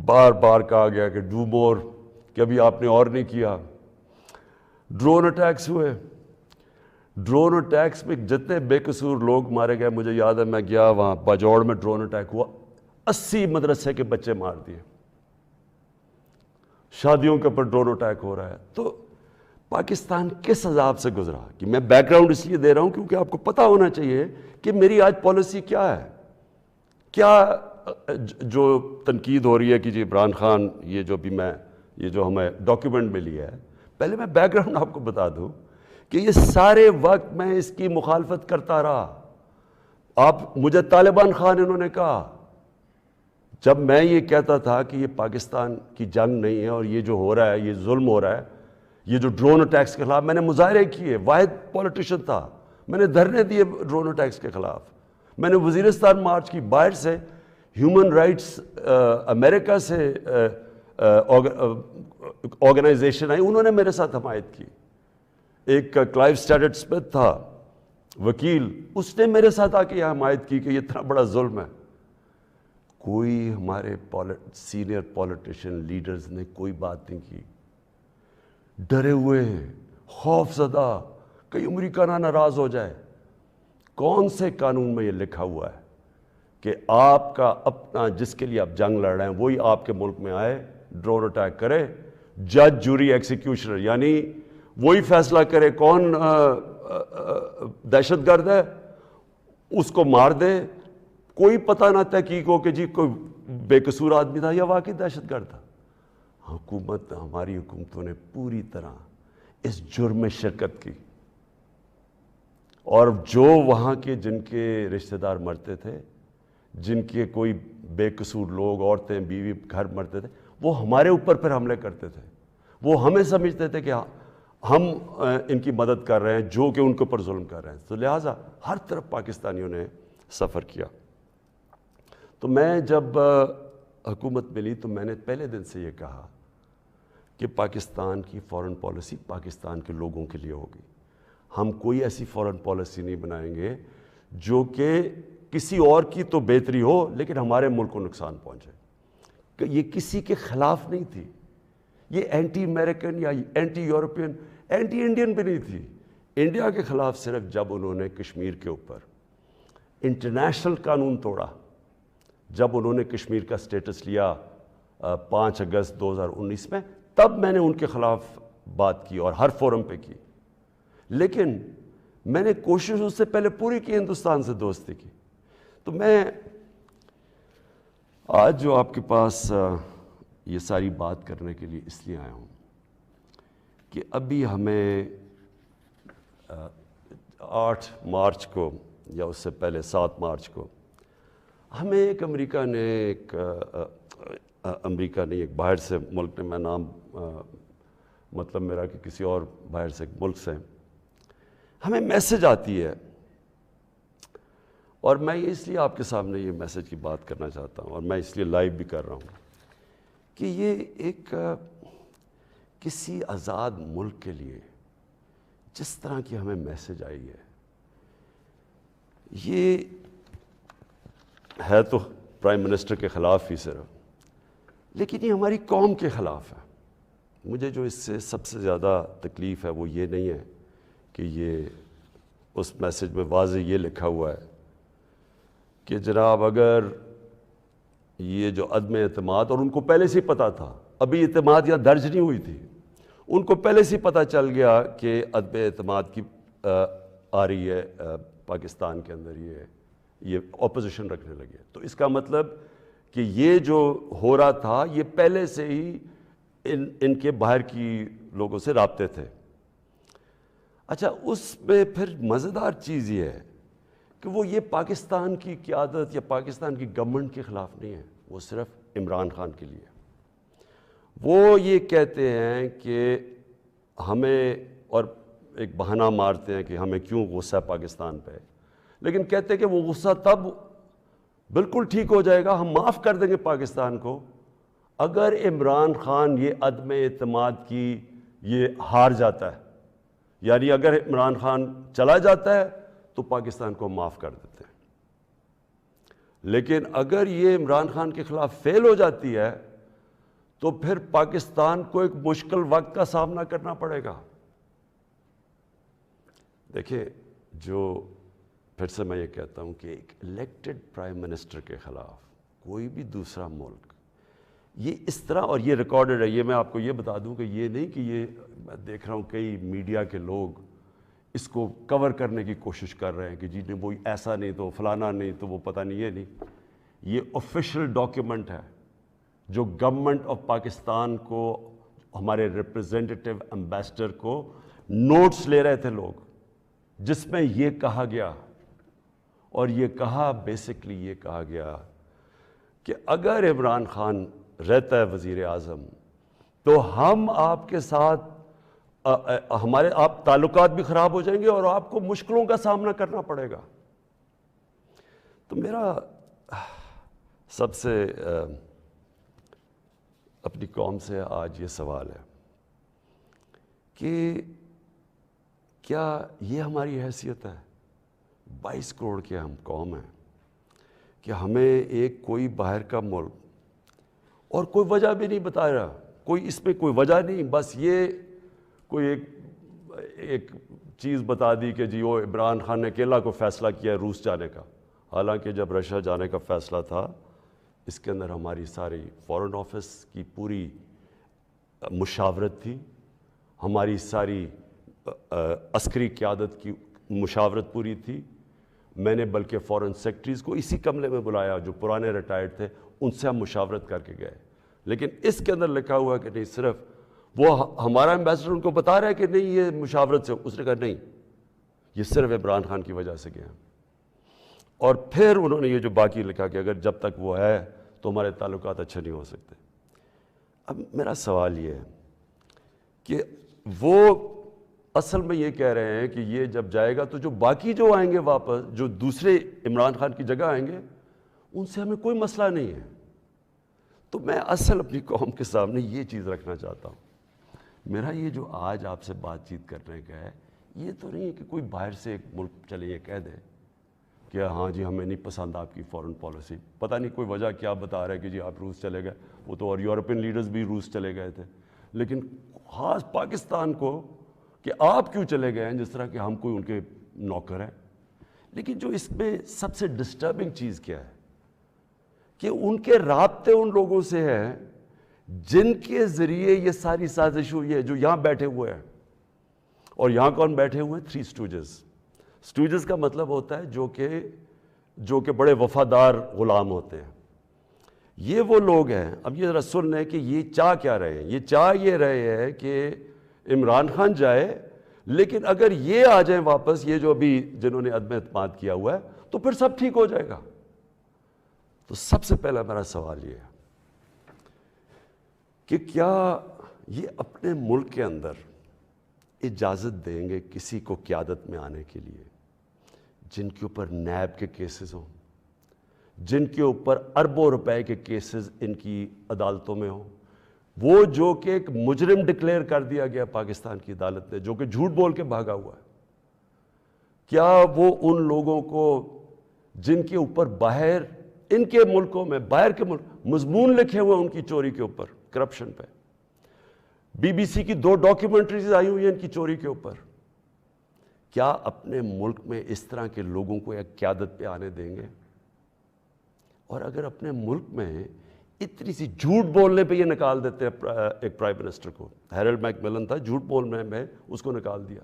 بار بار کہا گیا کہ ڈو مور، کہ ابھی آپ نے اور نہیں کیا. ڈرون اٹیکس ہوئے، ڈرون اٹیکس میں جتنے بے قصور لوگ مارے گئے. مجھے یاد ہے میں گیا وہاں باجوڑ میں ڈرون اٹیک ہوا، 80 مدرسے کے بچے مار دیے. شادیوں کے اوپر ڈرون اٹیک ہو رہا ہے. تو پاکستان کس عذاب سے گزرا؟ کہ میں بیک گراؤنڈ اس لیے دے رہا ہوں کیونکہ آپ کو پتہ ہونا چاہیے کہ میری آج پالیسی کیا ہے. کیا جو تنقید ہو رہی ہے کہ جی عمران خان یہ جو ہمیں ڈاکیومنٹ ملی ہے، پہلے میں بیک گراؤنڈ آپ کو بتا دوں کہ یہ سارے وقت میں اس کی مخالفت کرتا رہا. آپ مجھے طالبان خان انہوں نے کہا، جب میں یہ کہتا تھا کہ یہ پاکستان کی جنگ نہیں ہے اور یہ جو ہو رہا ہے یہ ظلم ہو رہا ہے، یہ جو ڈرون اٹیکس کے خلاف میں نے مظاہرے کیے، واحد پولیٹیشین تھا، میں نے دھرنے دیے ڈرون اٹیکس کے خلاف. میں نے وزیرستان مارچ کی، باہر سے ہیومن رائٹس امریکہ سے آرگنائزیشن آئی، انہوں نے میرے ساتھ حمایت کی. ایک کلائیو اسٹیڈٹ اسمتھ تھا وکیل، اس نے میرے ساتھ آ کے یہ حمایت کی کہ یہ اتنا بڑا ظلم ہے. کوئی ہمارے سینئر پولیٹیشین لیڈرز نے کوئی بات نہیں کی. ڈرے ہوئے ہیں، خوف زدہ، کہیں امریکہ نہ ناراض ہو جائے. کون سے قانون میں یہ لکھا ہوا ہے کہ آپ کا اپنا جس کے لیے آپ جنگ لڑ رہے ہیں وہی آپ کے ملک میں آئے، ڈرون اٹیک کرے، جج جوری ایکسیکیوشنر، یعنی وہی فیصلہ کرے کون دہشت گرد ہے، اس کو مار دے، کوئی پتہ نہ تحقیق ہو کہ جی کوئی بے قصور آدمی تھا یا واقعی دہشت گرد تھا. ہماری حکومتوں نے پوری طرح اس جرم میں شرکت کی، اور جو وہاں کے جن کے رشتہ دار مرتے تھے، جن کے کوئی بے قصور لوگ، عورتیں، بیوی، گھر مرتے تھے، وہ ہمارے اوپر پھر حملے کرتے تھے. وہ ہمیں سمجھتے تھے کہ ہم ان کی مدد کر رہے ہیں جو کہ ان کے اوپر ظلم کر رہے ہیں. تو لہٰذا ہر طرف پاکستانیوں نے سفر کیا. تو میں جب حکومت ملی تو میں نے پہلے دن سے یہ کہا کہ پاکستان کی فارن پالیسی پاکستان کے لوگوں کے لیے ہوگی. ہم کوئی ایسی فارن پالیسی نہیں بنائیں گے جو کہ کسی اور کی تو بہتری ہو لیکن ہمارے ملک کو نقصان پہنچے. یہ کسی کے خلاف نہیں تھی، یہ اینٹی امریکن یا اینٹی یورپین، اینٹی انڈین بھی نہیں تھی. انڈیا کے خلاف صرف جب انہوں نے کشمیر کے اوپر انٹرنیشنل قانون توڑا، جب انہوں نے کشمیر کا سٹیٹس لیا 5 اگست 2019 میں، تب میں نے ان کے خلاف بات کی اور ہر فورم پہ کی. لیکن میں نے کوشش اس سے پہلے پوری کی ہندوستان سے دوستی کی. تو میں آج جو آپ کے پاس یہ ساری بات کرنے کے لیے اس لیے آیا ہوں کہ ابھی ہمیں 8 مارچ کو یا اس سے پہلے 7 مارچ کو ہمیں ایک امریکہ نے ایک باہر سے ملک نے، میں نام مطلب میرا کہ کسی اور باہر سے ملک سے ہمیں میسج آتی ہے، اور میں اس لیے آپ کے سامنے یہ میسج کی بات کرنا چاہتا ہوں اور میں اس لیے لائیو بھی کر رہا ہوں کہ یہ ایک کسی آزاد ملک کے لیے جس طرح کی ہمیں میسج آئی ہے، یہ ہے تو پرائم منسٹر کے خلاف ہی صرف، لیکن یہ ہماری قوم کے خلاف ہے. مجھے جو اس سے سب سے زیادہ تکلیف ہے وہ یہ نہیں ہے کہ یہ اس میسج میں واضح یہ لکھا ہوا ہے کہ جناب اگر یہ جو عدم اعتماد، اور ان کو پہلے سے پتہ تھا، ابھی اعتماد یا درج نہیں ہوئی تھی، ان کو پہلے سے پتہ چل گیا کہ عدم اعتماد کی آ رہی ہے پاکستان کے اندر، یہ اپوزیشن رکھنے لگے. تو اس کا مطلب کہ یہ جو ہو رہا تھا یہ پہلے سے ہی ان کے باہر کی لوگوں سے رابطے تھے. اچھا، اس میں پھر مزیدار چیز یہ ہے کہ وہ یہ پاکستان کی قیادت یا پاکستان کی گورنمنٹ کے خلاف نہیں ہے، وہ صرف عمران خان کے لیے. وہ یہ کہتے ہیں کہ ہمیں، اور ایک بہانہ مارتے ہیں کہ ہمیں کیوں غصہ پاکستان پہ، لیکن کہتے ہیں کہ وہ غصہ تب بالکل ٹھیک ہو جائے گا، ہم معاف کر دیں گے پاکستان کو اگر عمران خان یہ عدم اعتماد کی یہ ہار جاتا ہے. یعنی اگر عمران خان چلا جاتا ہے تو پاکستان کو معاف کر دیتے ہیں، لیکن اگر یہ عمران خان کے خلاف فیل ہو جاتی ہے تو پھر پاکستان کو ایک مشکل وقت کا سامنا کرنا پڑے گا۔ دیکھیں، جو پھر سے میں یہ کہتا ہوں کہ ایک الیکٹڈ پرائم منسٹر کے خلاف کوئی بھی دوسرا ملک یہ اس طرح، اور یہ ریکارڈڈ ہے، یہ میں آپ کو یہ بتا دوں کہ یہ نہیں کہ یہ میں دیکھ رہا ہوں کئی میڈیا کے لوگ اس کو کور کرنے کی کوشش کر رہے ہیں کہ جی وہ ایسا نہیں تو فلانا نہیں تو وہ پتہ نہیں، یہ نہیں، یہ آفیشیل ڈاکیومنٹ ہے جو گورنمنٹ آف پاکستان کو، ہمارے ریپرزینٹیٹیو امبیسڈر کو نوٹس لے رہے تھے لوگ، جس میں یہ کہا گیا، اور یہ کہا بیسکلی یہ کہا گیا کہ اگر عمران خان رہتا ہے وزیر اعظم تو ہم آپ کے ساتھ ہمارے آپ تعلقات بھی خراب ہو جائیں گے اور آپ کو مشکلوں کا سامنا کرنا پڑے گا۔ تو میرا سب سے اپنی قوم سے آج یہ سوال ہے کہ کیا یہ ہماری حیثیت ہے، 22 کروڑ کے ہم قوم ہیں، کہ ہمیں ایک کوئی باہر کا ملک، اور کوئی وجہ بھی نہیں بتا رہا، کوئی اس میں کوئی وجہ نہیں، بس یہ کوئی ایک چیز بتا دی کہ جی وہ عمران خان نے اکیلا کو فیصلہ کیا ہے روس جانے کا، حالانکہ جب رشیا جانے کا فیصلہ تھا اس کے اندر ہماری ساری فارن آفس کی پوری مشاورت تھی، ہماری ساری عسکری قیادت کی مشاورت پوری تھی۔ میں نے بلکہ فارن سیکرٹریز کو اسی کمرے میں بلایا جو پرانے ریٹائرڈ تھے، ان سے ہم مشاورت کر کے گئے، لیکن اس کے اندر لکھا ہوا کہ نہیں، صرف وہ ہمارا ایمبیسڈر ان کو بتا رہا ہے کہ نہیں یہ مشاورت سے، اس نے کہا نہیں یہ صرف عمران خان کی وجہ سے گیا، اور پھر انہوں نے یہ جو باقی لکھا کہ اگر جب تک وہ ہے تو ہمارے تعلقات اچھے نہیں ہو سکتے۔ اب میرا سوال یہ ہے کہ وہ اصل میں یہ کہہ رہے ہیں کہ یہ جب جائے گا تو جو باقی جو آئیں گے واپس، جو دوسرے عمران خان کی جگہ آئیں گے، ان سے ہمیں کوئی مسئلہ نہیں ہے۔ تو میں اصل اپنی قوم کے سامنے یہ چیز رکھنا چاہتا ہوں، میرا یہ جو آج آپ سے بات چیت کرنے کا ہے، یہ تو نہیں ہے کہ کوئی باہر سے ایک ملک چلے یہ کہہ دے کہ ہاں جی ہمیں نہیں پسند آپ کی فورن پالیسی، پتہ نہیں کوئی وجہ کیا بتا رہا ہے کہ جی آپ روس چلے گئے، وہ تو اور یورپین لیڈرز بھی روس چلے گئے تھے، لیکن خاص پاکستان کو کہ آپ کیوں چلے گئے ہیں، جس طرح کہ ہم کوئی ان کے نوکر ہیں۔ لیکن جو اس میں سب سے ڈسٹربنگ چیز کیا ہے کہ ان کے رابطے ان لوگوں سے ہیں جن کے ذریعے یہ ساری سازش ہوئی ہے، جو یہاں بیٹھے ہوئے ہیں، اور یہاں کون بیٹھے ہوئے ہیں؟ 3 اسٹوجز۔ اسٹوجز کا مطلب ہوتا ہے جو کہ بڑے وفادار غلام ہوتے ہیں، یہ وہ لوگ ہیں۔ اب یہ ذرا سن لیں کہ یہ چاہ کیا رہے ہیں، یہ چاہ یہ رہے ہیں کہ عمران خان جائے، لیکن اگر یہ آ جائیں واپس، یہ جو ابھی جنہوں نے عدم اعتماد کیا ہوا ہے، تو پھر سب ٹھیک ہو جائے گا۔ تو سب سے پہلا میرا سوال یہ ہے کہ کیا یہ اپنے ملک کے اندر اجازت دیں گے کسی کو قیادت میں آنے کے لیے جن کے اوپر نیب کے کیسز ہوں، جن کے اوپر اربوں روپے کے کیسز ان کی عدالتوں میں ہوں، وہ جو کہ ایک مجرم ڈکلیئر کر دیا گیا پاکستان کی عدالت نے، جو کہ جھوٹ بول کے بھاگا ہوا ہے، کیا وہ ان لوگوں کو جن کے اوپر باہر ان کے ملکوں میں، باہر کے ملک مضمون لکھے ہوئے ان کی چوری کے اوپر، کرپشن پہ، BBC کی 2 ڈاکیومنٹریز آئی ہوئی ہیں ان کی چوری کے اوپر، کیا اپنے ملک میں اس طرح کے لوگوں کو ایک قیادت پہ آنے دیں گے؟ اور اگر اپنے ملک میں اتنی سی جھوٹ بولنے پہ یہ نکال دیتے ہیں ایک پرائم منسٹر کو، ہیرلڈ میک ملن تھا، جھوٹ بولنے میں اس کو نکال دیا،